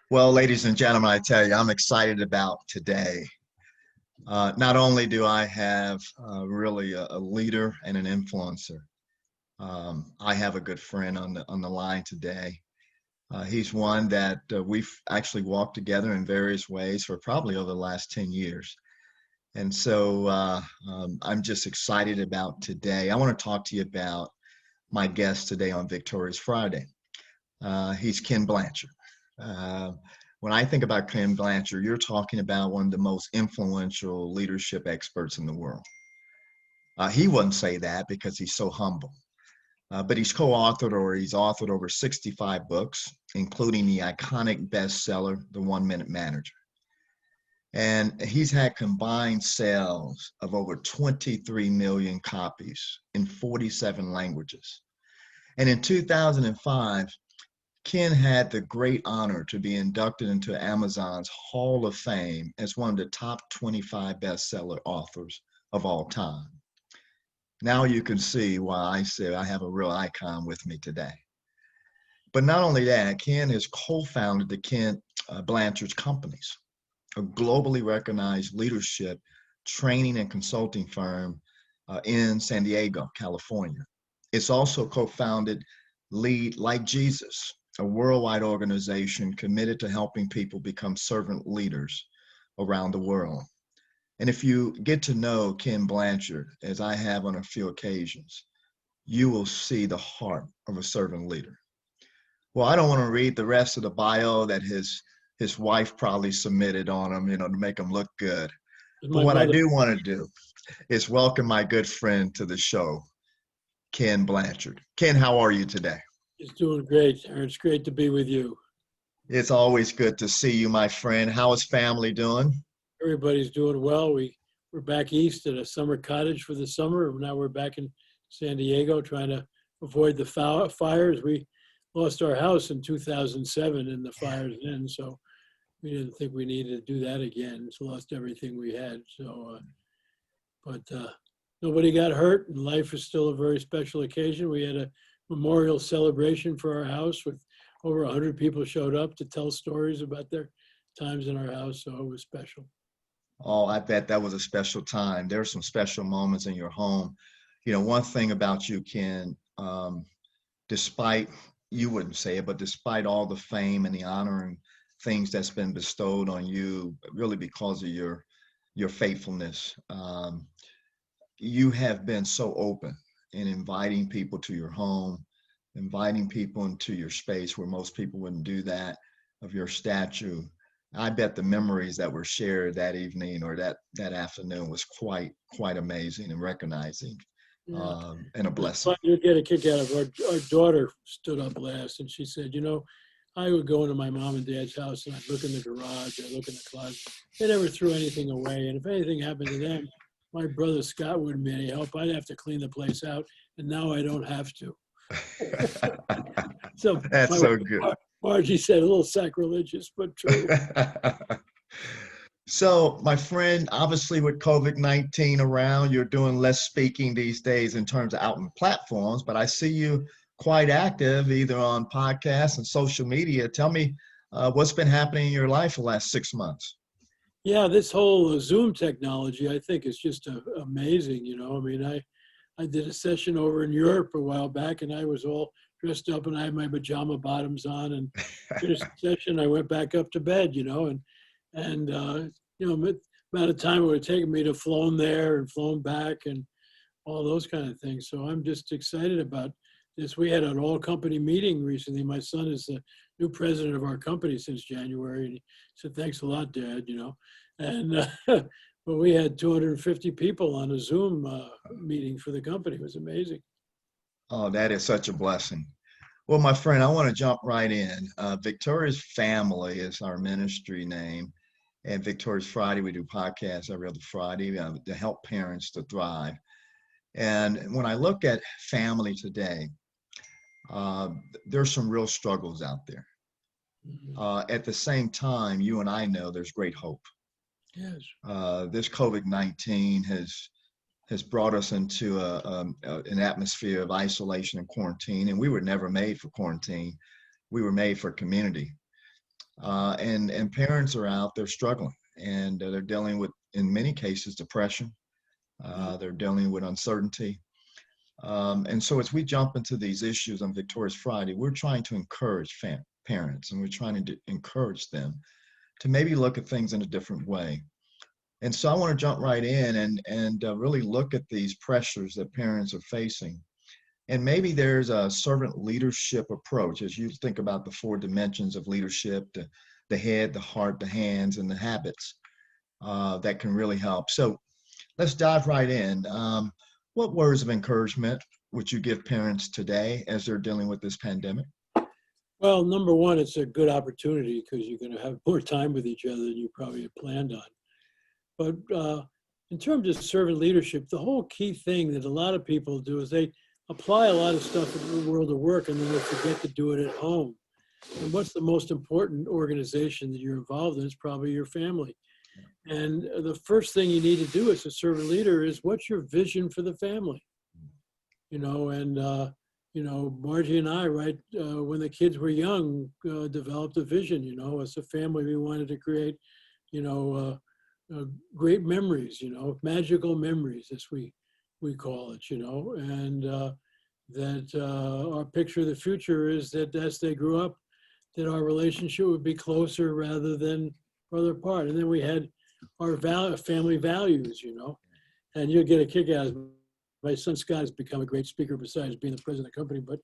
Well, ladies and gentlemen, I tell you, I'm excited about today. Not only do I have really a leader and an influencer, I have a good friend on the line today. He's one that we've actually walked together in various ways for probably over the last 10 years. And so I'm just excited about today. I want to talk to you about my guest today on Victorious Friday. He's Ken Blanchard. Uh, when I think about Ken Blanchard, you're talking about one of the most influential leadership experts in the world. He wouldn't say that because he's so humble, but he's co-authored or he's authored over 65 books, including the iconic bestseller, The 1 Minute Manager. And he's had combined sales of over 23 million copies in 47 languages. And in 2005, Ken had the great honor to be inducted into Amazon's Hall of Fame as one of the top 25 bestseller authors of all time. Now you can see why I say I have a real icon with me today. But not only that, Ken has co-founded the Ken Blanchard Companies, a globally recognized leadership training and consulting firm in San Diego, California. It's also co-founded Lead Like Jesus, a worldwide organization committed to helping people become servant leaders around the world. And if you get to know Ken Blanchard, as I have on a few occasions, you will see the heart of a servant leader. Well, I don't want to read the rest of the bio that his wife probably submitted on him, to make him look good. But My what I mother do want to do is welcome my good friend to the show, Ken Blanchard. Ken, how are you today? is doing great, Terence. Great to be with you. It's always good to see you, my friend. How is family doing? Everybody's doing well. We're back east at a summer cottage for the summer. Now we're back in San Diego trying to avoid the fires. We lost our house in 2007 in the fires then, so we didn't think we needed to do that again. So lost everything we had. But nobody got hurt, and life is still a very special occasion. We had a memorial celebration for our house with over 100 people showed up to tell stories about their times in our house, so it was special. Oh, I bet that was a special time. There are some special moments in your home. One thing about you, Ken, despite, you wouldn't say it, but despite all the fame and the honor and things that's been bestowed on you, really because of your faithfulness, you have been so open in inviting people to your home, inviting people into your space where most people wouldn't do that, of your statue. I bet the memories that were shared that evening or that afternoon was quite amazing and recognizing, Yeah, and a it's blessing. fun. You get a kick out of our daughter stood up last and she said, I would go into my mom and dad's house and I'd look in the garage, I'd look in the closet. They never threw anything away. And if anything happened to them, my brother Scott wouldn't be any help. I'd have to clean the place out. And now I don't have to. So That's my so good. wife, Margie said, a little sacrilegious, but true. So, my friend, obviously with COVID-19 around, you're doing less speaking these days in terms of out in platforms, but I see you quite active either on podcasts and social media. Tell me what's been happening in your life the last 6 months. Yeah, this whole Zoom technology, I think, is just amazing. I mean, I did a session over in Europe a while back, and I was all dressed up, and I had my pajama bottoms on, and finished the session. I went back up to bed, and amount of time it would have taken me to flown there and flown back, and all those kind of things. So I'm just excited about this. We had an all-company meeting recently. My son is the new president of our company since January, and he said, "Thanks a lot, Dad." And but we had 250 people on a Zoom meeting for the company. It was amazing. Oh, that is such a blessing. Well, my friend, I want to jump right in. Victoria's Family is our ministry name. And Victoria's Friday, we do podcasts every other Friday to help parents to thrive. And when I look at family today, uh, there's some real struggles out there. Mhm. At the same time, you and I know there's great hope. Yes. This COVID-19 has brought us into an atmosphere of isolation and quarantine, and we were never made for quarantine. We were made for community. And parents are out there struggling, and they're dealing with, in many cases, depression. They're dealing with uncertainty. And so as we jump into these issues on Victorious Friday, we're trying to encourage parents, and we're trying to encourage them to maybe look at things in a different way. And so I want to jump right in and really look at these pressures that parents are facing. And maybe there's a servant leadership approach as you think about the four dimensions of leadership, the head, the heart, the hands, and the habits that can really help. So let's dive right in. What words of encouragement would you give parents today as they're dealing with this pandemic? Well, number one, it's a good opportunity because you're going to have more time with each other than you probably had planned on. But in terms of servant leadership, the whole key thing that a lot of people do is they apply a lot of stuff in the world of work and then they forget to do it at home. And what's the most important organization that you're involved in is probably your family. And the first thing you need to do as a servant leader is what's your vision for the family? You know, and, you know, Margie and I, right, when the kids were young, developed a vision, you know, as a family, we wanted to create, you know, great memories, you know, magical memories, as we call it, you know, and that our picture of the future is that as they grew up, that our relationship would be closer rather than further apart. And then we had our family values, you know, and you'll get a kick out of it. My son Scott has become a great speaker besides being the president of the company, but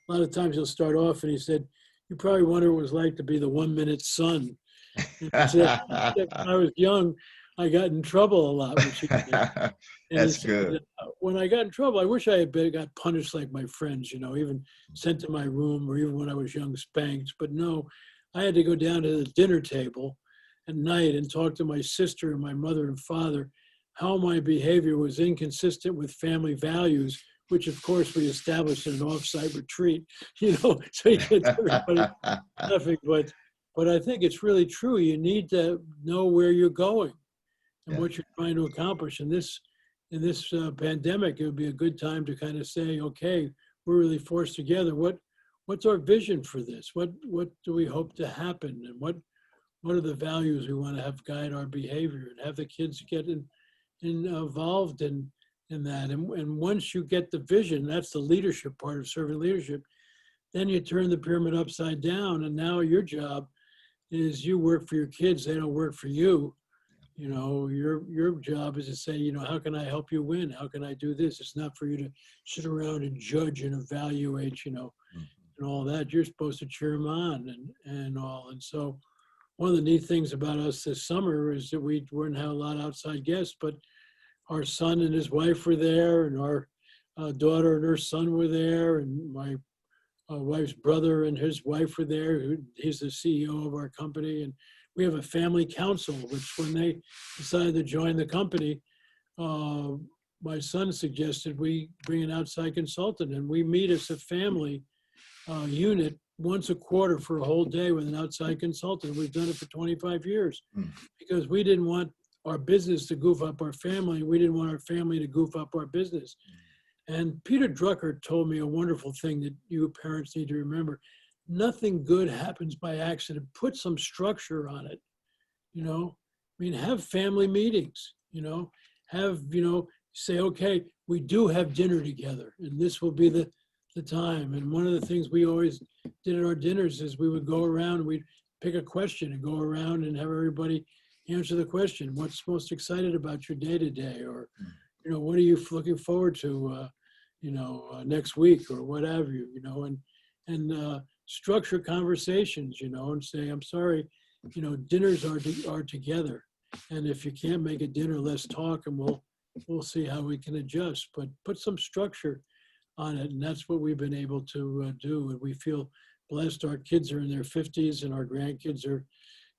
a lot of times he'll start off and he said, you probably wonder what it was like to be the 1 minute son. And he said, when I was young, I got in trouble a lot, which he did. And That's he good. said, when I got in trouble, I wish I had got punished like my friends, you know, even sent to my room or even when I was young, spanked. But no, I had to go down to the dinner table at night and talk to my sister and my mother and father how my behavior was inconsistent with family values, which of course we established in an offsite retreat, you know, so you get everybody laughing. But I think it's really true. You need to know where you're going and what you're trying to accomplish. In this pandemic, it would be a good time to kind of say, okay, we're really forced together. What's our vision for this? What do we hope to happen? And what are the values we want to have guide our behavior and have the kids get involved in that. And once you get the vision, that's the leadership part of servant leadership, then you turn the pyramid upside down. And now your job is you work for your kids. They don't work for you. You know, your job is to say, you know, how can I help you win? How can I do this? It's not for you to sit around and judge and evaluate, you know, and all that. You're supposed to cheer them on and all. And so one of the neat things about us this summer is that we weren't have a lot of outside guests, but our son and his wife were there, and our daughter and her son were there, and my wife's brother and his wife were there. He's the CEO of our company, and we have a family council, which when they decided to join the company, my son suggested we bring an outside consultant, and we meet as a family unit once a quarter for a whole day with an outside consultant. We've done it for 25 years because we didn't want our business to goof up our family. We didn't want our family to goof up our business. And Peter Drucker told me a wonderful thing that you parents need to remember. Nothing good happens by accident. Put some structure on it, you know. I mean, have family meetings, you know. Have, you know, say, okay, we do have dinner together, and this will be the time. And one of the things we always did at our dinners is we would go around and we'd pick a question and go around and have everybody answer the question. What's most excited about your day today? Or, you know, what are you looking forward to, you know, next week or what have you, you know, and structure conversations, you know, and say, I'm sorry, you know, dinners are together. And if you can't make a dinner, let's talk and we'll see how we can adjust, but put some structure on it. And that's what we've been able to do. And we feel blessed. Our kids are in their 50s and our grandkids are,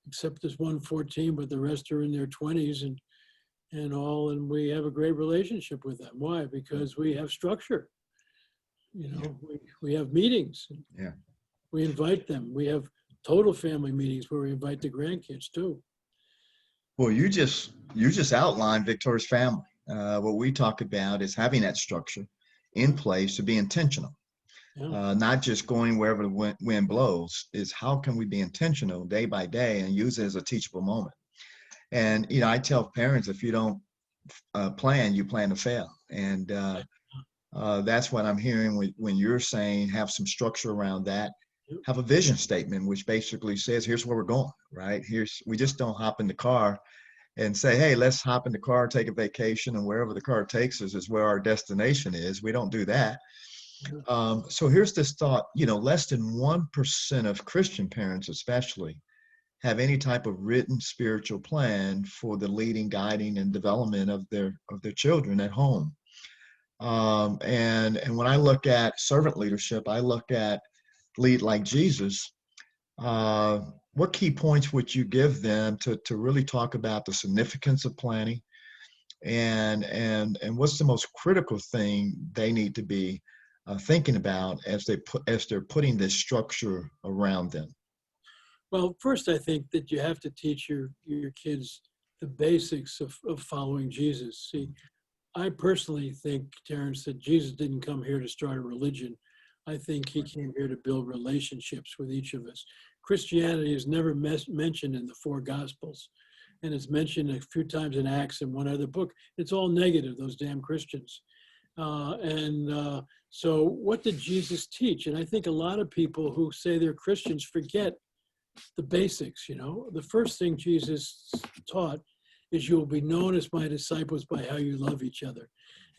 except this one 14, but the rest are in their 20s and all. And we have a great relationship with them. Why? Because we have structure. You know, we have meetings. Yeah. We invite them. We have total family meetings where we invite the grandkids too. Well, you just outlined Victoria's family. What we talk about is having that structure in place to be intentional. Yeah. not just going wherever the wind blows, is how can we be intentional day by day and use it as a teachable moment. And, I tell parents, if you don't plan, you plan to fail. And that's what I'm hearing when you're saying have some structure around that. Yep. Have a vision statement, which basically says, here's where we're going, right? We just don't hop in the car and say, hey, let's hop in the car, take a vacation, and wherever the car takes us is where our destination is. We don't do that. So here's this thought, less than 1% of Christian parents especially have any type of written spiritual plan for the leading, guiding, and development of their children at home. And when I look at servant leadership, I look at lead like Jesus. What key points would you give them to really talk about the significance of planning, and what's the most critical thing they need to be thinking about as they're putting this structure around them? Well, first, I think that you have to teach your kids the basics of following Jesus. See, I personally think, Terence, that Jesus didn't come here to start a religion. I think he came here to build relationships with each of us. Christianity is never mentioned in the four Gospels, and it's mentioned a few times in Acts and one other book. It's all negative, those damn Christians. So what did Jesus teach? And I think a lot of people who say they're Christians forget the basics. The first thing Jesus taught is you will be known as my disciples by how you love each other.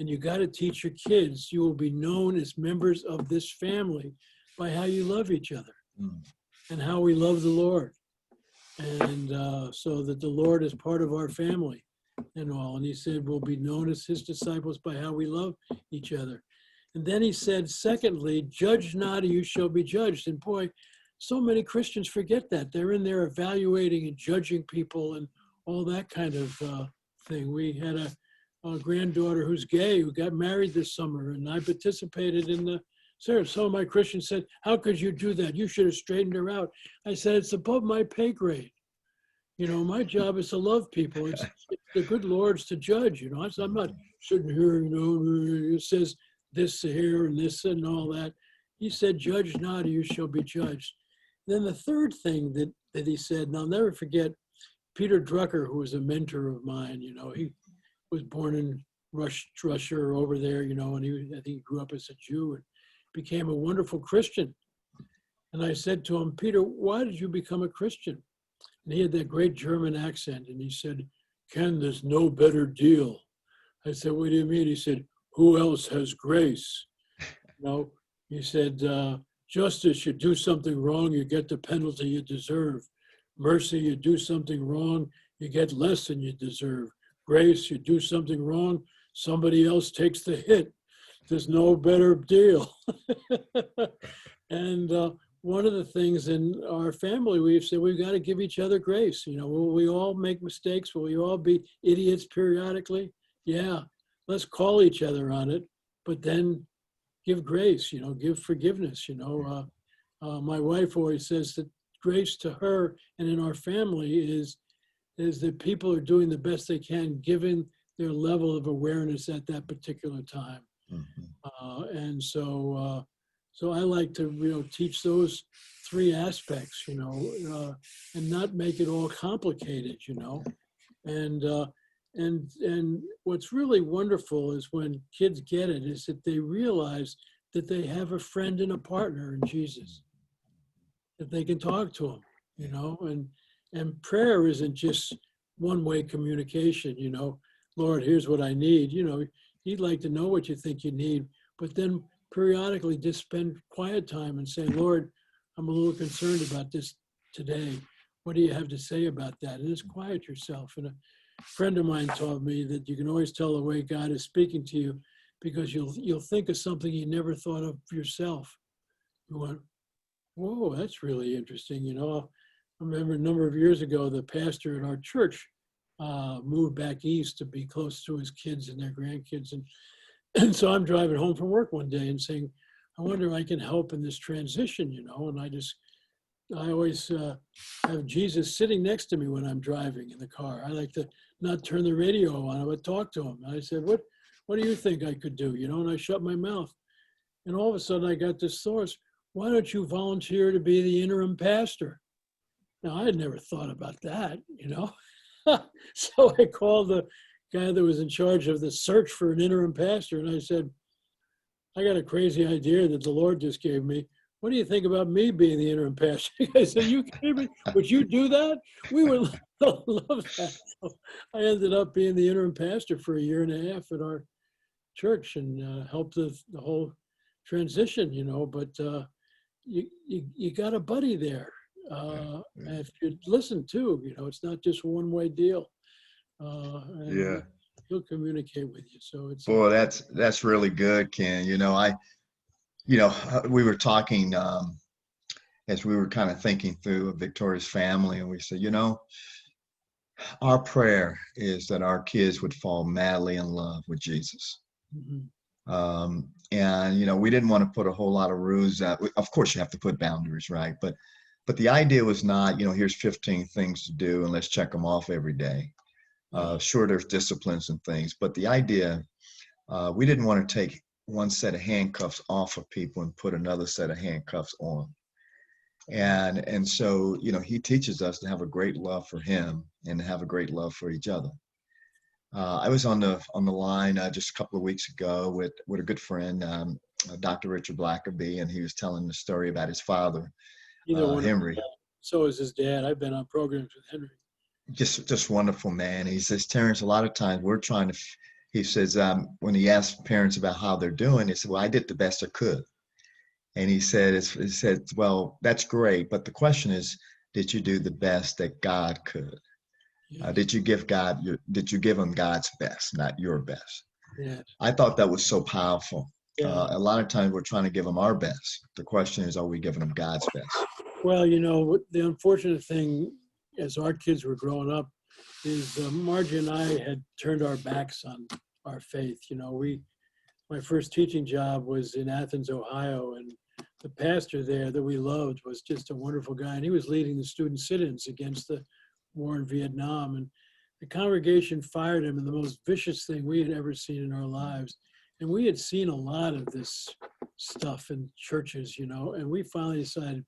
And you got to teach your kids, you will be known as members of this family by how you love each other and how we love the Lord. And so that the Lord is part of our family and all. And he said, we'll be known as his disciples by how we love each other. And then he said, secondly, judge not, or you shall be judged. And boy, so many Christians forget that. They're in there evaluating and judging people and all that kind of thing. We had a granddaughter who's gay who got married this summer, and I participated in the service. Some of my Christians said, how could you do that? You should have straightened her out. I said, it's above my pay grade. My job is to love people. It's the good Lord's to judge. I'm not sitting here, it says this here and this and all that. He said, judge not, or you shall be judged. Then the third thing that he said, and I'll never forget, Peter Drucker, who was a mentor of mine, he was born in Russia or over there, and I think he grew up as a Jew and became a wonderful Christian. And I said to him, Peter, why did you become a Christian? And he had that great German accent, and he said, Ken, there's no better deal. I said, what do you mean? He said, who else has grace? He said, justice, you do something wrong, you get the penalty you deserve. Mercy, you do something wrong, you get less than you deserve. Grace, you do something wrong, somebody else takes the hit. There's no better deal. And one of the things in our family, we've said we've got to give each other grace. Will we all make mistakes? Will we all be idiots periodically? Yeah, let's call each other on it, but then give grace, give forgiveness. My wife always says that grace to her and in our family is that people are doing the best they can given their level of awareness at that particular time. And so I like to teach those three aspects, and not make it all complicated, and what's really wonderful is when kids get it is that they realize that they have a friend and a partner in Jesus, that they can talk to him, and prayer isn't just one-way communication, Lord, here's what I need. He'd like to know what you think you need, but then periodically just spend quiet time and say, Lord, I'm a little concerned about this today. What do you have to say about that? And just quiet yourself. And a friend of mine taught me that you can always tell the way God is speaking to you because you'll think of something you never thought of yourself. You went, whoa, that's really interesting. I remember a number of years ago, the pastor at our church moved back east to be close to his kids and their grandkids. And so I'm driving home from work one day and saying, I wonder if I can help in this transition, and I always have Jesus sitting next to me when I'm driving in the car. I like to not turn the radio on, I would talk to him. And I said, what do you think I could do? And I shut my mouth. And all of a sudden I got this thought, why don't you volunteer to be the interim pastor? Now, I had never thought about that, you know. So I called the guy that was in charge of the search for an interim pastor, and I said, I got a crazy idea that the Lord just gave me. What do you think about me being the interim pastor? I said, you kidding me? Would you do that? We would love that. So I ended up being the interim pastor for 1.5 years at our church and helped the whole transition, you know, but you got a buddy there. And if you listen too, you know, it's not just a one-way deal. And he'll communicate with you. So it's boy, that's really good, Ken. You know, we were talking as we were kind of thinking through Victoria's family, and we said, you know, our prayer is that our kids would fall madly in love with Jesus. And you know, we didn't want to put a whole lot of rules out. Of course, you have to put boundaries, right? But the idea was not, you know, here's 15 things to do and let's check them off every day. Sure, there's disciplines and things, but the idea, we didn't want to take one set of handcuffs off of people and put another set of handcuffs on. And so, you know, he teaches us to have a great love for him and to have a great love for each other. I was on the line just a couple of weeks ago with a good friend, Dr. Richard Blackaby, and he was telling the story about his father, Henry. So is his dad. I've been on programs with Henry. Just wonderful, man. He says, Terence, a lot of times we're trying to, he says, when he asked parents about how they're doing, he said, well, I did the best I could. And he said, well, that's great. But the question is, did you do the best that God could? Did you give him God's best, not your best? Yeah. I thought that was so powerful. A lot of times we're trying to give him our best. The question is, are we giving him God's best? Well, you know, the unfortunate thing as our kids were growing up is Margie and I had turned our backs on our faith. You know, my first teaching job was in Athens, Ohio, and the pastor there that we loved was just a wonderful guy, and he was leading the student sit-ins against the war in Vietnam, and the congregation fired him in the most vicious thing we had ever seen in our lives. And we had seen a lot of this stuff in churches, you know, and we finally decided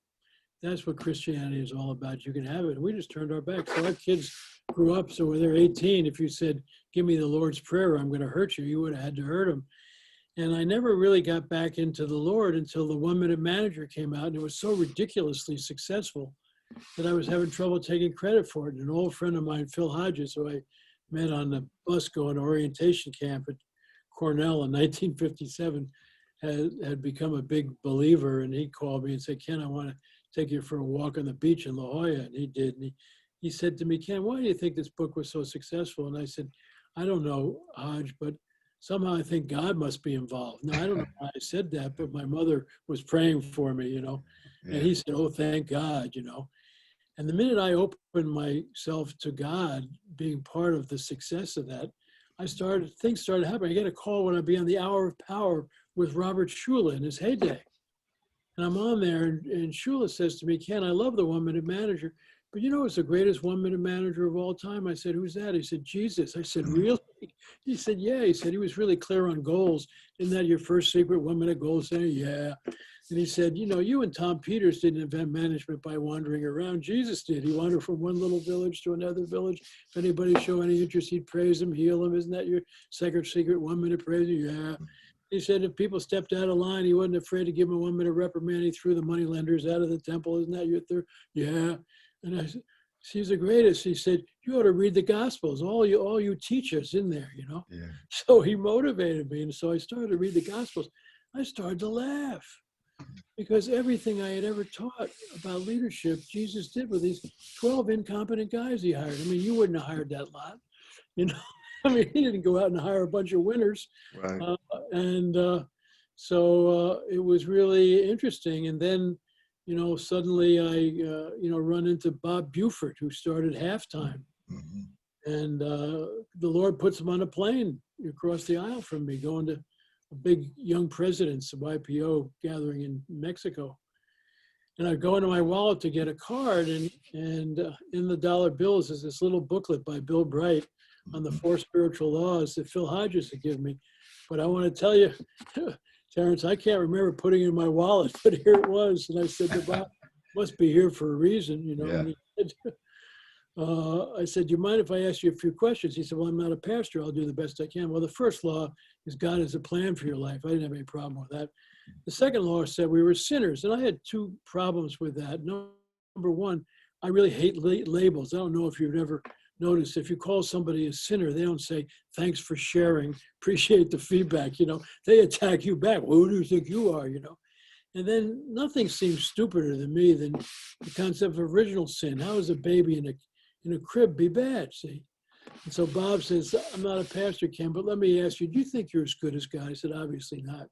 that's what Christianity is all about. You can have it. And we just turned our backs. So our kids grew up. So when they're 18, if you said, give me the Lord's Prayer, I'm going to hurt you, you would have had to hurt them. And I never really got back into the Lord until the 1 Minute Manager came out. And it was so ridiculously successful that I was having trouble taking credit for it. And an old friend of mine, Phil Hodges, who I met on the bus going to orientation camp at Cornell in 1957, had become a big believer. And he called me and said, Ken, I want to take you for a walk on the beach in La Jolla. And he did. And he said to me, Ken, why do you think this book was so successful? And I said, I don't know, Hodge, but somehow I think God must be involved. Now, I don't know why I said that, but my mother was praying for me, you know. Yeah. And he said, oh, thank God, you know. And the minute I opened myself to God being part of the success of that, things started happening. I get a call when I'd be on the Hour of Power with Robert Shula in his heyday. And I'm on there, and Shula says to me, Ken, I love the 1 Minute Manager, but you know who's the greatest 1 Minute Manager of all time? I said, who's that? He said, Jesus. I said, really? He said, yeah. He said, he was really clear on goals. Isn't that your first secret, 1 minute goal center? Yeah. And he said, you know, you and Tom Peters didn't invent management by wandering around. Jesus did. He wandered from one little village to another village. If anybody show any interest, he'd praise him, heal him. Isn't that your secret 1 minute praise? Yeah. He said if people stepped out of line, he wasn't afraid to give them a 1 minute reprimand. He threw the moneylenders out of the temple. Isn't that your third? Yeah. And I said, he's the greatest. He said, you ought to read the Gospels. All you teachers in there, you know? Yeah. So he motivated me. And so I started to read the Gospels. I started to laugh because everything I had ever taught about leadership, Jesus did with these 12 incompetent guys he hired. I mean, you wouldn't have hired that lot, you know? I mean, he didn't go out and hire a bunch of winners. Right. So it was really interesting. And then, you know, suddenly I, run into Bob Buford, who started Halftime. Mm-hmm. And the Lord puts him on a plane across the aisle from me, going to a big young president's YPO gathering in Mexico. And I go into my wallet to get a card, and in the dollar bills is this little booklet by Bill Bright on the 4 spiritual laws that Phil Hodges had given me. But I want to tell you, Terence, I can't remember putting it in my wallet, but here it was. And I said to Bob, must be here for a reason, you know. Yeah. And he said, I said, do you mind if I ask you a few questions? He said, well, I'm not a pastor. I'll do the best I can. Well, the first law is God has a plan for your life. I didn't have any problem with that. The second law said we were sinners. And I had two problems with that. Number one, I really hate labels. I don't know if you've ever noticed, if you call somebody a sinner, they don't say, thanks for sharing, appreciate the feedback, you know. They attack you back. Well, who do you think you are, you know? And then nothing seems stupider than me than the concept of original sin. How is a baby in a crib be bad, see? And so Bob says, I'm not a pastor, Ken, but let me ask you, do you think you're as good as God? I said, obviously not.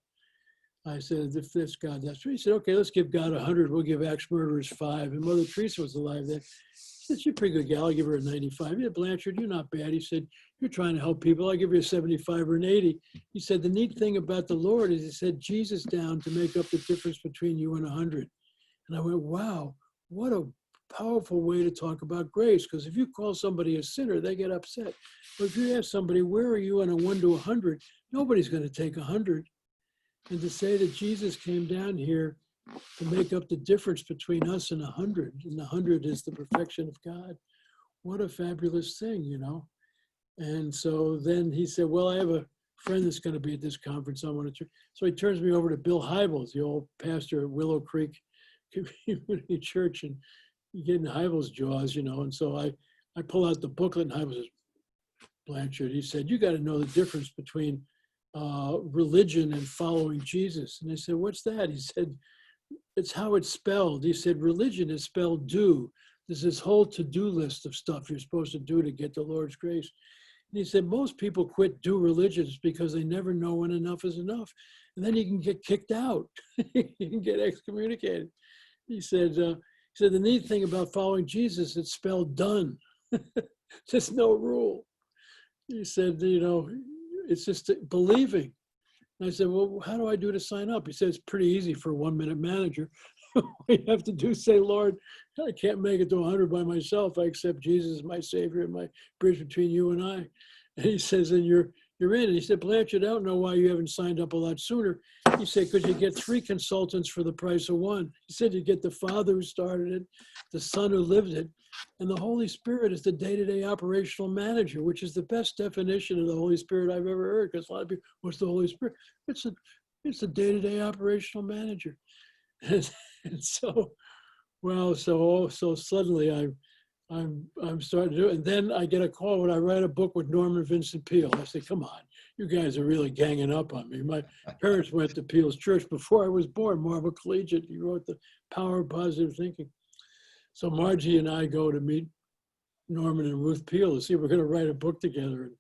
I said, if that's God, that's true. He said, okay, let's give God 100. We'll give axe murderers 5. And Mother Teresa was alive then. He said, you're a pretty good gal. I'll give her a 95. Yeah, Blanchard, you're not bad. He said, you're trying to help people. I'll give you a 75 or an 80. He said, the neat thing about the Lord is he said Jesus down to make up the difference between you and 100. And I went, wow, what a powerful way to talk about grace. Because if you call somebody a sinner, they get upset. But if you ask somebody, where are you on a 1 to 100? Nobody's going to take 100. And to say that Jesus came down here to make up the difference between us and 100, and 100 is the perfection of God. What a fabulous thing, you know? And so then he said, well, I have a friend that's going to be at this conference. I want to. So he turns me over to Bill Hybels, the old pastor at Willow Creek Community Church, and you get in Hybels' jaws, you know. And so I pull out the booklet, and Hybels says, Blanchard, he said, you got to know the difference between religion and following Jesus. And I said, what's that? He said, it's how it's spelled. He said, religion is spelled do. There's this whole to-do list of stuff you're supposed to do to get the Lord's grace. And he said, most people quit do religions because they never know when enough is enough. And then you can get kicked out. You can get excommunicated. He said, the neat thing about following Jesus, it's spelled done. There's no rule. He said, you know, it's just believing. And I said, well, how do I do to sign up? He said, it's pretty easy for a 1-minute manager. All you have to do is say, Lord, I can't make it to 100 by myself. I accept Jesus as my Savior and my bridge between you and I. And he says, and you're in. And he said, Blanchard, I don't know why you haven't signed up a lot sooner. He said, because you get 3 consultants for the price of 1. He said, you get the Father who started it, the Son who lived it, and the Holy Spirit is the day-to-day operational manager, which is the best definition of the Holy Spirit I've ever heard. Because a lot of people, what's the Holy Spirit? It's a day-to-day operational manager. And so, well, so suddenly I'm starting to do it. And then I get a call when I write a book with Norman Vincent Peale. I say, come on, you guys are really ganging up on me. My parents went to Peale's church before I was born, more of a collegiate. He wrote The Power of Positive Thinking. So Margie and I go to meet Norman and Ruth Peale to see if we're going to write a book together.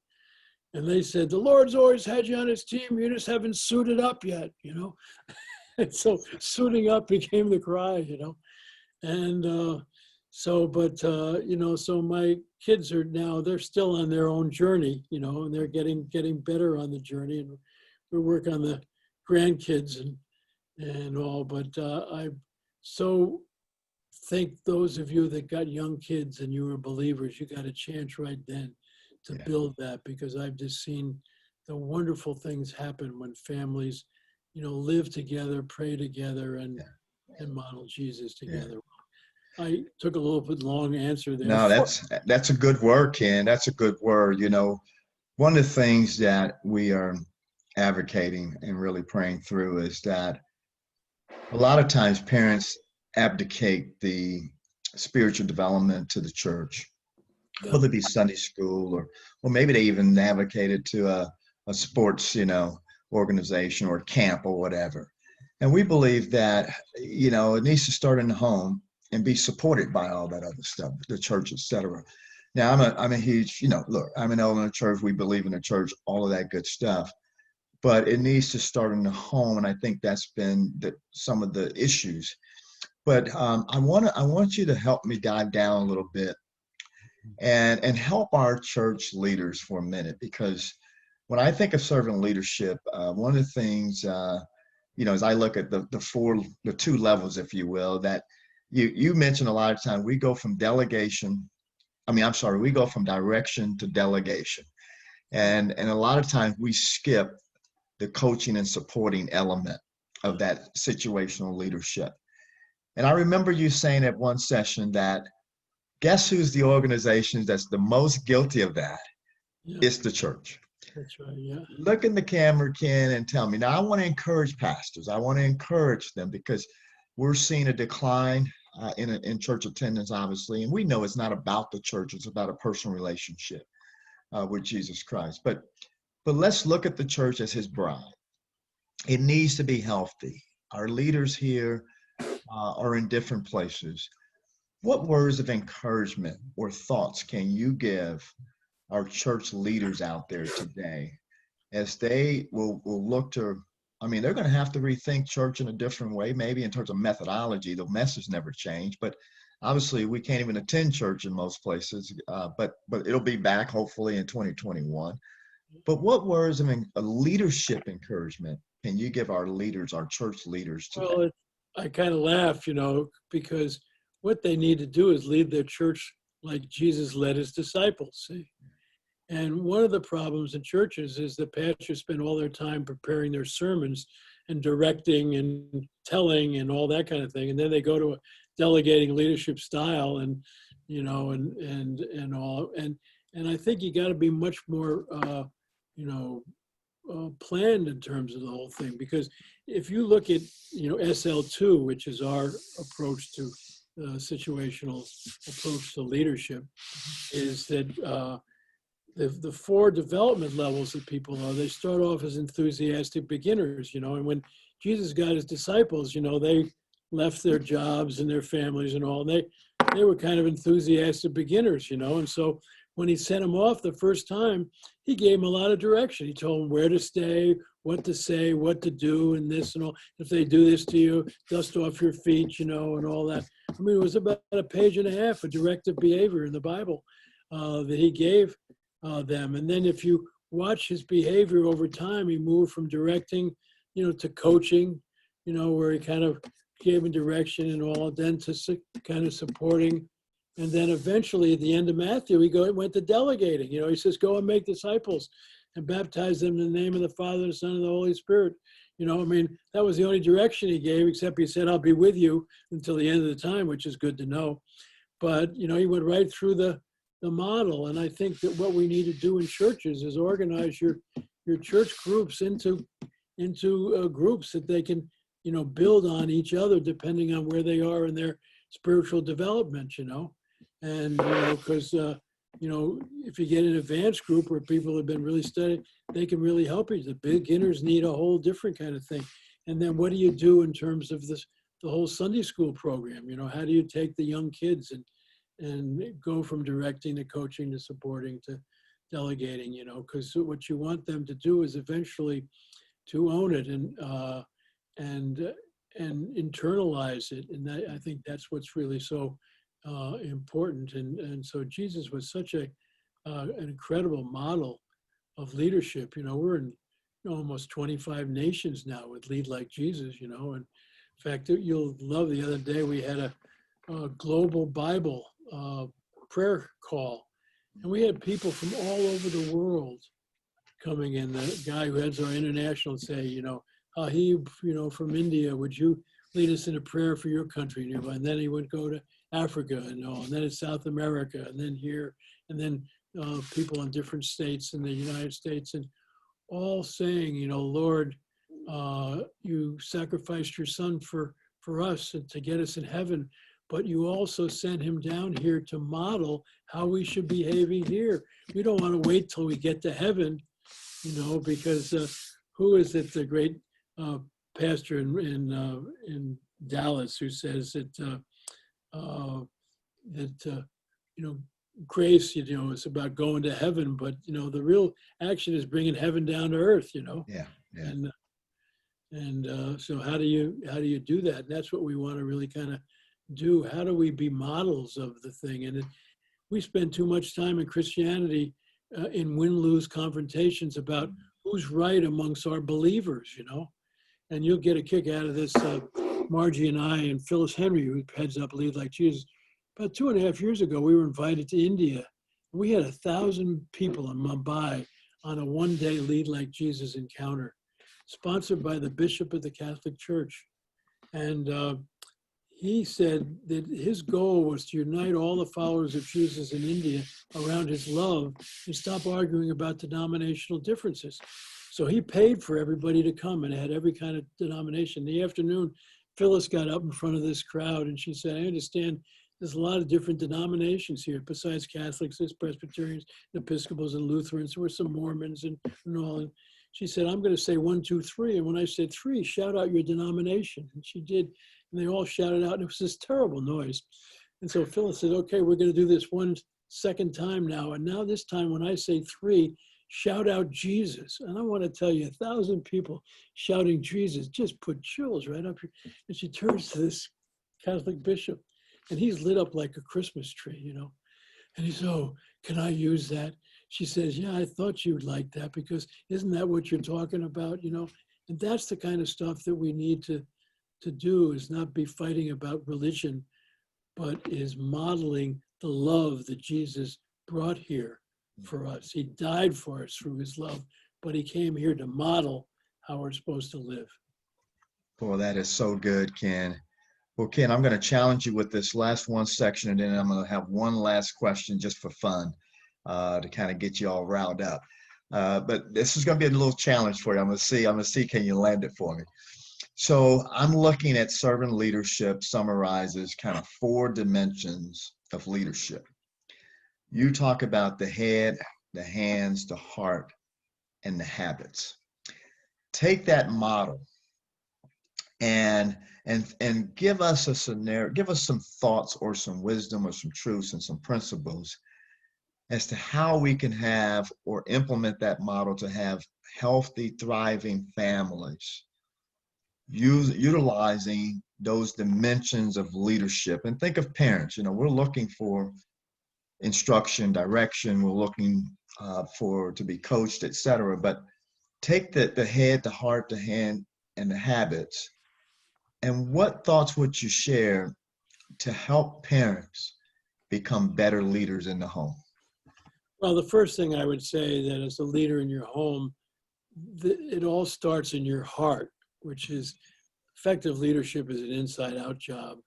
And they said, the Lord's always had you on his team. You just haven't suited up yet, you know. And so suiting up became the cry, you know. And you know, so my kids are now, they're still on their own journey, you know, and they're getting better on the journey. And we work on the grandkids and all. But I so think those of you that got young kids and you were believers, you got a chance right then to build that, because I've just seen the wonderful things happen when families, you know, live together, pray together, and model Jesus together. Yeah. I took a little bit long answer there. No, that's a good word, Ken. That's a good word. You know, one of the things that we are advocating and really praying through is that a lot of times parents abdicate the spiritual development to the church, whether it be Sunday school or maybe they even advocate it to a sports, you know, organization or camp or whatever. And we believe that, you know, it needs to start in the home and be supported by all that other stuff, the church, etc. Now, I'm a huge, you know, look, I'm an elder in the church. We believe in the church, all of that good stuff. But it needs to start in the home, and I think that's been some of the issues. But I want you to help me dive down a little bit and help our church leaders for a minute, because when I think of servant leadership, one of the things, you know, as I look at the 2 levels, if you will, that you mentioned a lot of times, we go from we go from direction to delegation. And a lot of times we skip the coaching and supporting element of that situational leadership. And I remember you saying at one session that guess who's the organization that's the most guilty of that? Yeah, It's the church. that's right. Yeah. Look in the camera, Ken, and tell me. Now, I want to encourage pastors. I want to encourage them because we're seeing a decline in church attendance, obviously. And we know it's not about the church. It's about a personal relationship with Jesus Christ. But let's look at the church as his bride. It needs to be healthy. Our leaders here are in different places. What words of encouragement or thoughts can you give our church leaders out there today as they will look to, I mean, they're going to have to rethink church in a different way, maybe in terms of methodology. The message never changed, but obviously we can't even attend church in most places, but it'll be back hopefully in 2021. But what words of a leadership encouragement can you give our leaders, our church leaders today? Well, I kind of laugh, because what they need to do is lead their church like Jesus led his disciples. See? And one of the problems in churches is that pastors spend all their time preparing their sermons and directing and telling and all that kind of thing. And then they go to a delegating leadership style and all. And I think you got to be much more, planned in terms of the whole thing. Because if you look at, SL2, which is our approach to situational approach to leadership, is that the four development levels that people are, they start off as enthusiastic beginners, and when Jesus got his disciples, they left their jobs and their families and all, and they were kind of enthusiastic beginners, and so when he sent them off the first time, he gave them a lot of direction. He told them where to stay, what to say, what to do, and this and all. If they do this to you, dust off your feet, and all that. I mean, it was about a page and a half of directive behavior in the Bible that he gave them. And then if you watch his behavior over time, he moved from directing, to coaching, where he kind of gave him direction and all, then to kind of supporting. And then eventually at the end of Matthew, went to delegating. He says, go and make disciples and baptize them in the name of the Father, the Son, and the Holy Spirit. That was the only direction he gave, except he said, I'll be with you until the end of the time, which is good to know. But, he went right through the model. And I think that what we need to do in churches is organize your church groups into groups that they can, build on each other depending on where they are in their spiritual development, And, because, if you get an advanced group where people have been really studying, they can really help you. The beginners need a whole different kind of thing. And then what do you do in terms of the whole Sunday school program? How do you take the young kids and go from directing to coaching to supporting to delegating, because what you want them to do is eventually to own it and internalize it. And I think that's what's really so important. And so Jesus was such an incredible model of leadership. We're in almost 25 nations now with Lead Like Jesus, and in fact, you'll love, the other day we had a global Bible prayer call, and we had people from all over the world coming in. The guy who heads our international say, from India, would you lead us in a prayer for your country? And then he would go to Africa and then in South America, and then here, and then people in different states in the United States, and all saying, Lord, you sacrificed your son for us and to get us in heaven, but you also sent him down here to model how we should be behaving here. We don't want to wait till we get to heaven, because who is it, the great pastor in Dallas, who says that grace, is about going to heaven, but the real action is bringing heaven down to earth. Yeah. And so how do you do that? And that's what we want to really kind of do. How do we be models of the thing? And we spend too much time in Christianity in win-lose confrontations about who's right amongst our believers, and you'll get a kick out of this. Margie and I and Phyllis Henry, who heads up Lead Like Jesus, about 2.5 years ago, we were invited to India. We had 1,000 people in Mumbai on a one-day Lead Like Jesus encounter. sponsored by the Bishop of the Catholic Church. And he said that his goal was to unite all the followers of Jesus in India around his love and stop arguing about denominational differences. So he paid for everybody to come, and it had every kind of denomination. In the afternoon, Phyllis got up in front of this crowd and she said, I understand there's a lot of different denominations here. Besides Catholics, there's Presbyterians, Episcopals, and Lutherans. There were some Mormons and all. And she said, I'm going to say 1, 2, 3. And when I said 3, shout out your denomination. And she did. And they all shouted out. And it was this terrible noise. And so Phyllis said, okay, we're going to do this one second time now. And now this time when I say 3, shout out Jesus. And I want to tell you, 1,000 people shouting Jesus just put chills right up here. And she turns to this Catholic bishop, and he's lit up like a Christmas tree, you know. And he said, oh, can I use that? She says, yeah, I thought you'd like that, because isn't that what you're talking about, you know? And that's the kind of stuff that we need to do, is not be fighting about religion, but is modeling the love that Jesus brought here for us. He died for us through his love, but he came here to model how we're supposed to live. Boy, that is so good, Ken. Well, Ken, I'm going to challenge you with this last one section, and then I'm going to have one last question just for fun to kind of get you all riled up. But this is going to be a little challenge for you. I'm going to see, can you land it for me? So I'm looking at servant leadership summarizes kind of 4 dimensions of leadership. You talk about the head, the hands, the heart, and the habits. Take that model and give us a scenario, give us some thoughts or some wisdom or some truths and some principles as to how we can have or implement that model to have healthy, thriving families, utilizing those dimensions of leadership. And think of parents, you know, we're looking for instruction, direction, we're looking to be coached, etc. But take the head, the heart, the hand, and the habits. And what thoughts would you share to help parents become better leaders in the home? Well, the first thing I would say that as a leader in your home, it all starts in your heart, which is effective leadership is an inside-out job.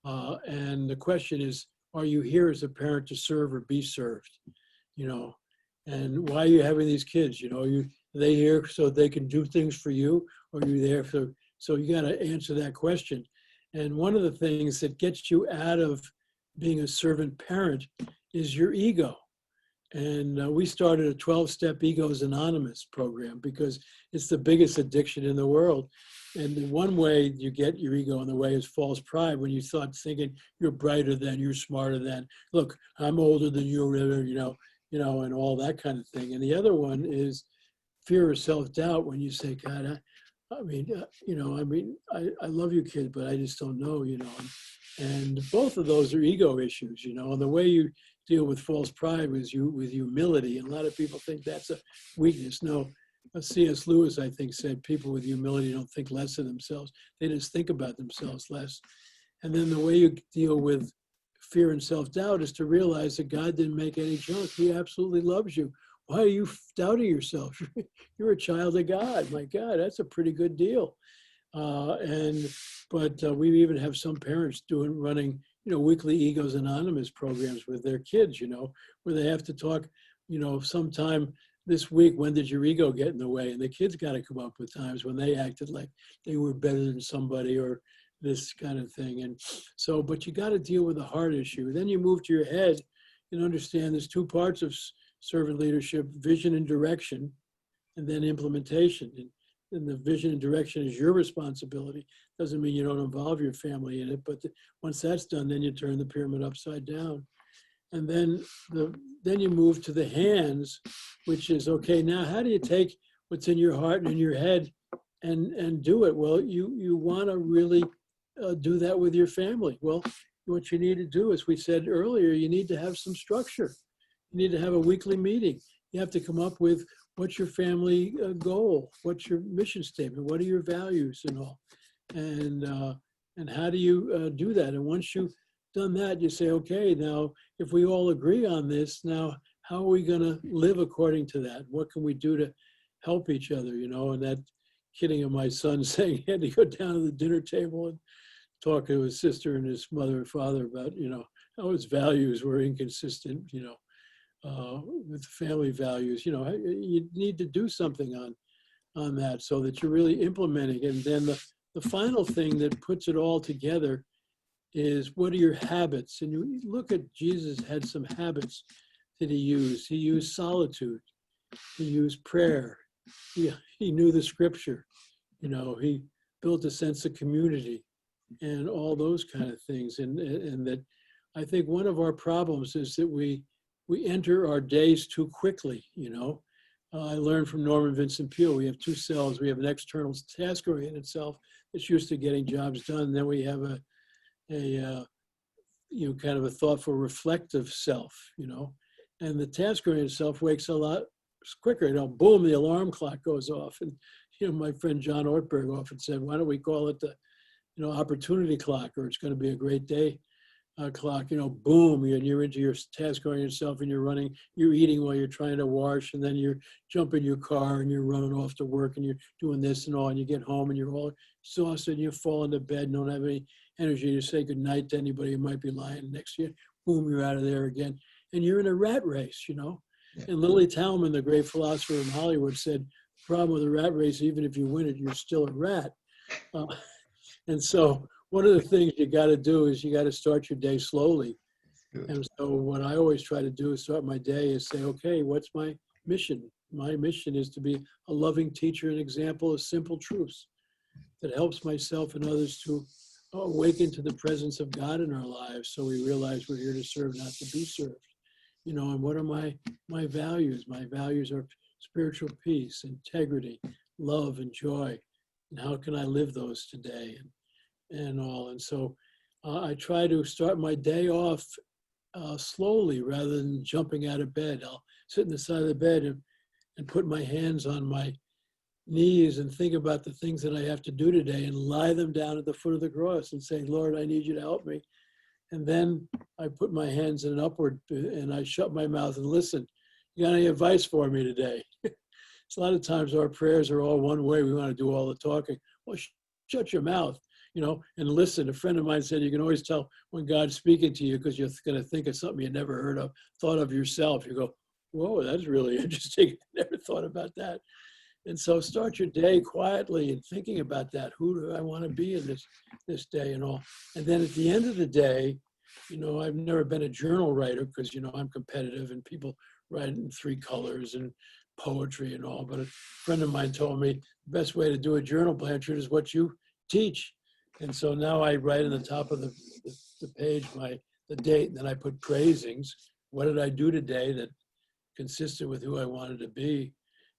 And the question is, are you here as a parent to serve or be served? You know, and why are you having these kids? You know, are they here so they can do things for you, or are you there for? So you got to answer that question. And one of the things that gets you out of being a servant parent is your ego. And we started a 12-step Egos Anonymous program because it's the biggest addiction in the world. And the one way you get your ego in the way is false pride, when you start thinking you're brighter than, you're smarter than, look, I'm older than you, you know, and all that kind of thing. And the other one is fear of self-doubt, when you say, God, I love you, kid, but I just don't know, you know. And both of those are ego issues, you know. And the way you deal with false pride with humility, and a lot of people think that's a weakness. No, C.S. Lewis, I think, said people with humility don't think less of themselves. They just think about themselves less. And then the way you deal with fear and self-doubt is to realize that God didn't make any junk. He absolutely loves you. Why are you doubting yourself? You're a child of God. My God, that's a pretty good deal. But we even have some parents running, you know, weekly Egos Anonymous programs with their kids, you know, where they have to talk, you know, sometime this week, when did your ego get in the way? And the kids got to come up with times when they acted like they were better than somebody or this kind of thing. And so, but you got to deal with the heart issue. Then you move to your head and understand there's 2 parts of servant leadership: vision and direction, and then implementation. And the vision and direction is your responsibility. Doesn't mean you don't involve your family in it, but once that's done, then you turn the pyramid upside down. And then you move to the hands, which is, okay, now how do you take what's in your heart and in your head and do it? Well, you want to really do that with your family. Well, what you need to do, as we said earlier, you need to have some structure. You need to have a weekly meeting. You have to come up with, what's your family goal? What's your mission statement? What are your values and all? And how do you do that? And once you've done that, you say, okay, now if we all agree on this, now how are we going to live according to that? What can we do to help each other? You know, and that kidding of my son saying he had to go down to the dinner table and talk to his sister and his mother and father about, how his values were inconsistent, with family values. You need to do something on that so that you're really implementing. And then the final thing that puts it all together is, what are your habits? And you look at Jesus had some habits that he used. He used solitude. He used prayer. He knew the scripture. He built a sense of community and all those kind of things. And that I think one of our problems is that we enter our days too quickly. I learned from Norman Vincent Peale, we have two selves. We have an external task-oriented self that's used to getting jobs done. Then we have a kind of a thoughtful, reflective self, and the task-oriented self wakes a lot quicker. Boom, the alarm clock goes off. And, my friend John Ortberg often said, why don't we call it the, opportunity clock, or it's going to be a great day clock, boom, and you're into your task-oriented self, and you're eating while you're trying to wash, and then you're jumping your car and you're running off to work and you're doing this and all, and you get home and you're all exhausted and you fall into bed and don't have any energy to say goodnight to anybody who might be lying next to you. Boom, you're out of there again. And you're in a rat race, Yeah. And Lily Talman, the great philosopher in Hollywood, said, the problem with a rat race, even if you win it, you're still a rat. And so one of the things you got to do is you got to start your day slowly. Good. And so what I always try to do is start my day is say, okay, what's my mission? My mission is to be a loving teacher and example of simple truths that helps myself and others to awaken to the presence of God in our lives, so we realize we're here to serve, not to be served. And what are my values? My values are spiritual peace, integrity, love, and joy. And how can I live those today? And all. And so I try to start my day off slowly rather than jumping out of bed. I'll sit in the side of the bed and put my hands on my knees and think about the things that I have to do today and lie them down at the foot of the cross and say, Lord, I need you to help me. And then I put my hands in an upward and I shut my mouth and listen. You got any advice for me today? It's a lot of times our prayers are all one way. We want to do all the talking. Well, shut your mouth, and listen. A friend of mine said you can always tell when God's speaking to you because you're going to think of something you never thought of yourself. You go, whoa, that's really interesting. Never thought about that. And so start your day quietly and thinking about that. Who do I want to be in this day and all? And then at the end of the day, I've never been a journal writer because, I'm competitive and people write in 3 colors and poetry and all. But a friend of mine told me the best way to do a journal, Blanchard, is what you teach. And so now I write in the top of the page the date, and then I put praisings. What did I do today that consistent with who I wanted to be?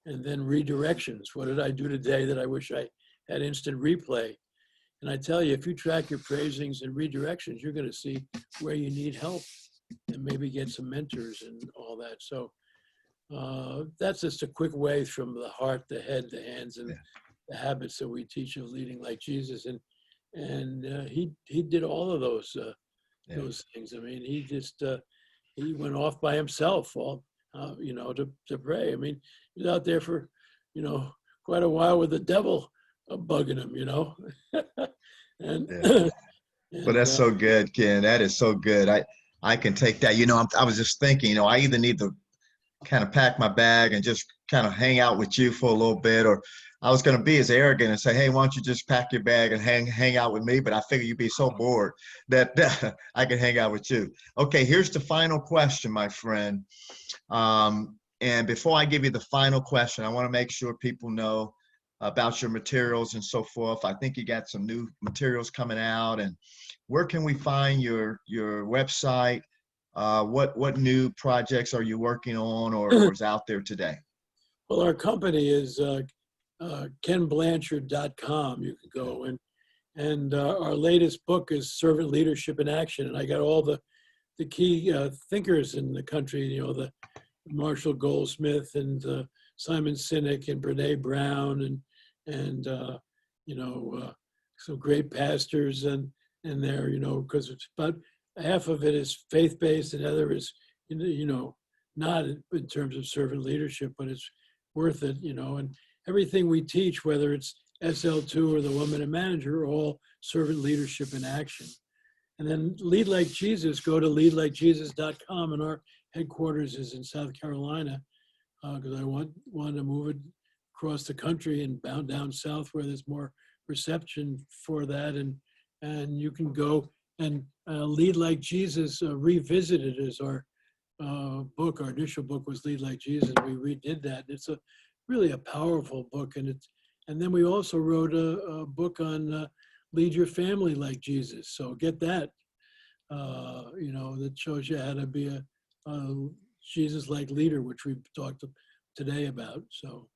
And then redirections. What did I do today that I wish I had instant replay? And I tell you, if you track your praisings and redirections, you're going to see where you need help and maybe get some mentors and all that. So that's just a quick way from the heart, the head, the hands, and the habits that we teach of leading like Jesus. And he did all of those things. I mean, he just he went off by himself, to pray. I mean, he was out there for quite a while with the devil bugging him, and. Well, that's so good, Ken. That is so good. I can take that. I was just thinking, I either need to kind of pack my bag and just kind of hang out with you for a little bit, or I was going to be as arrogant and say, hey, why don't you just pack your bag and hang out with me? But I figure you'd be so bored that I could hang out with you. Okay, here's the final question, my friend. And before I give you the final question, I want to make sure people know about your materials and so forth. I think you got some new materials coming out, and where can we find your website? What new projects are you working on or is out there today? Well, our company is kenblanchard.com. You can go and our latest book is Servant Leadership in Action, and I got all the key thinkers in the country. The Marshall Goldsmith and Simon Sinek and Brene Brown and some great pastors and there, because it's about half of it is faith-based and the other is, not in terms of servant leadership, but it's worth it, and everything we teach, whether it's SL2 or the Woman and Manager are all servant leadership in action. And then Lead Like Jesus, go to leadlikejesus.com, and our headquarters is in South Carolina because I wanted to move it across the country and bound down south where there's more reception for that. And you can go and Lead Like Jesus Revisited is our book. Our initial book was Lead Like Jesus. We redid that. It's really a powerful book. And then we also wrote a book on Lead Your Family Like Jesus. So get that, that shows you how to be a Jesus-like leader, which we've talked today about. So.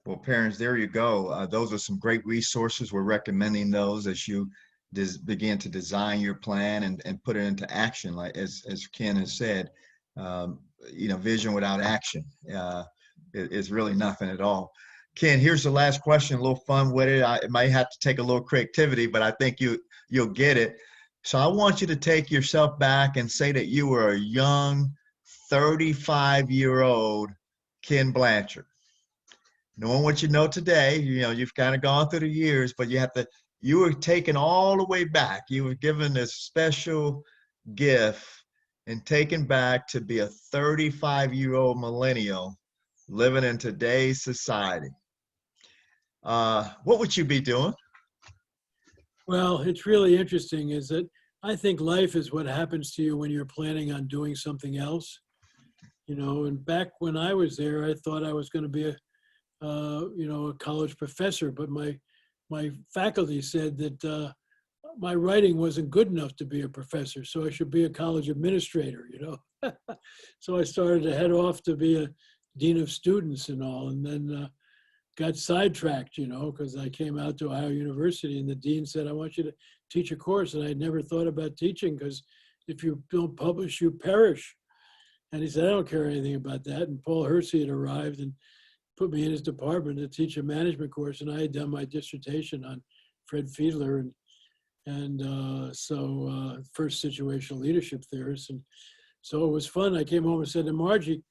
Well, parents, there you go. Those are some great resources. We're recommending those as you begin to design your plan and put it into action. Like as Ken has said, vision without action is really nothing at all. Ken, here's the last question. A little fun with it. It might have to take a little creativity, but I think you'll get it. So I want you to take yourself back and say that you were a young 35-year-old Ken Blanchard. Knowing what you know today, you've kind of gone through the years, but you were taken all the way back. You were given this special gift and taken back to be a 35-year-old millennial living in today's society. What would you be doing? Well, it's really interesting is that I think life is what happens to you when you're planning on doing something else. And back when I was there, I thought I was going to be a college professor, but my faculty said that my writing wasn't good enough to be a professor, so I should be a college administrator, So I started to head off to be a dean of students and all, and then got sidetracked, because I came out to Ohio University and the dean said, I want you to teach a course. And I had never thought about teaching because if you don't publish, you perish. And he said, I don't care anything about that. And Paul Hersey had arrived and put me in his department to teach a management course. And I had done my dissertation on Fred Fiedler and first situational leadership theorist. And so it was fun. I came home and said to Margie,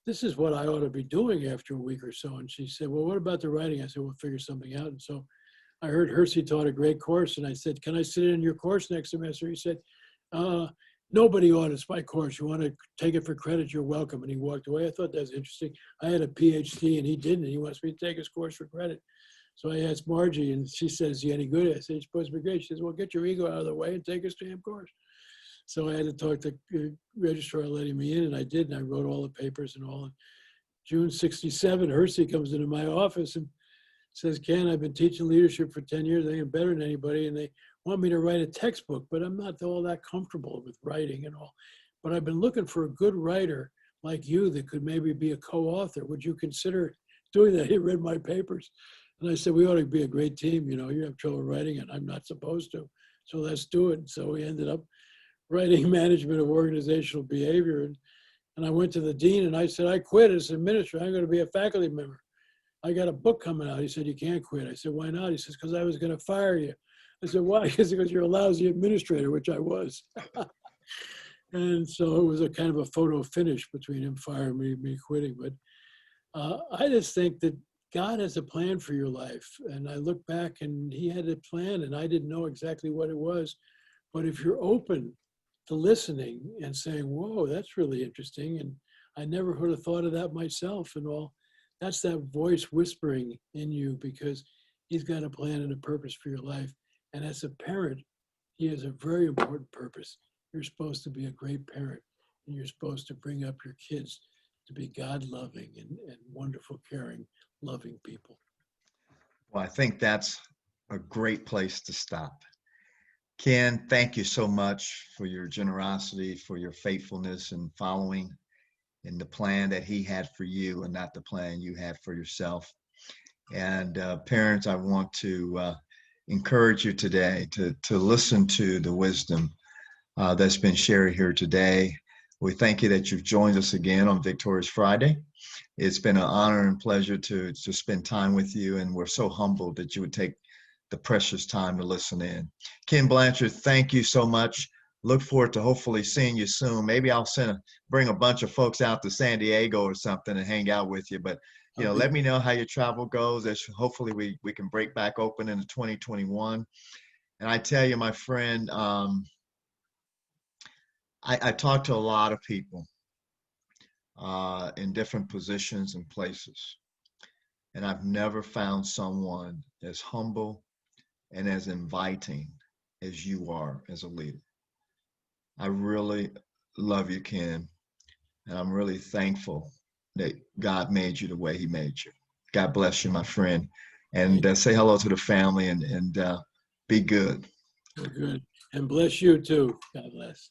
this is what I ought to be doing after a week or so. And she said, well, what about the writing? I said, we'll figure something out. And so I heard Hersey taught a great course. And I said, can I sit in your course next semester? He said, nobody audits my course. You want to take it for credit, you're welcome. And he walked away. I thought that was interesting. I had a PhD and he didn't. And he wants me to take his course for credit. So I asked Margie and she said, is he any good? I said, he's supposed to be great. She says, well, get your ego out of the way and take his damn course. So I had to talk to the registrar letting me in, and I did, and I wrote all the papers and all. And June 67, Hersey comes into my office and says, Ken, I've been teaching leadership for 10 years. I am better than anybody, and they want me to write a textbook, but I'm not all that comfortable with writing and all. But I've been looking for a good writer like you that could maybe be a co-author. Would you consider doing that? He read my papers. And I said, we ought to be a great team. You have trouble writing, and I'm not supposed to. So let's do it. So we ended up writing management of organizational behavior. And I went to the dean and I said, I quit as an administrator. I'm going to be a faculty member. I got a book coming out. He said, you can't quit. I said, why not? He says, because I was going to fire you. I said, why? He said, because you're a lousy administrator, which I was. And so it was a kind of a photo finish between him firing me and me quitting. But I just think that God has a plan for your life. And I look back and he had a plan and I didn't know exactly what it was. But if you're open to listening and saying, whoa, that's really interesting. And I never would have thought of that myself and all. That's that voice whispering in you because he's got a plan and a purpose for your life. And as a parent, he has a very important purpose. You're supposed to be a great parent and you're supposed to bring up your kids to be God-loving and wonderful, caring, loving people. Well, I think that's a great place to stop. Ken, thank you so much for your generosity, for your faithfulness and following in the plan that he had for you and not the plan you had for yourself. And parents, I want to encourage you today to listen to the wisdom that's been shared here today. We thank you that you've joined us again on Victorious Friday. It's been an honor and pleasure to spend time with you, and we're so humbled that you would take the precious time to listen in. Ken Blanchard, thank you so much. Look forward to hopefully seeing you soon. Maybe I'll bring a bunch of folks out to San Diego or something and hang out with you. But let me know how your travel goes. Hopefully we can break back open into 2021. And I tell you, my friend, I talk to a lot of people in different positions and places. And I've never found someone as humble and as inviting as you are as a leader. I really love you, Ken. And I'm really thankful that God made you the way he made you. God bless you, my friend. And say hello to the family and be good. Good. And bless you too. God bless.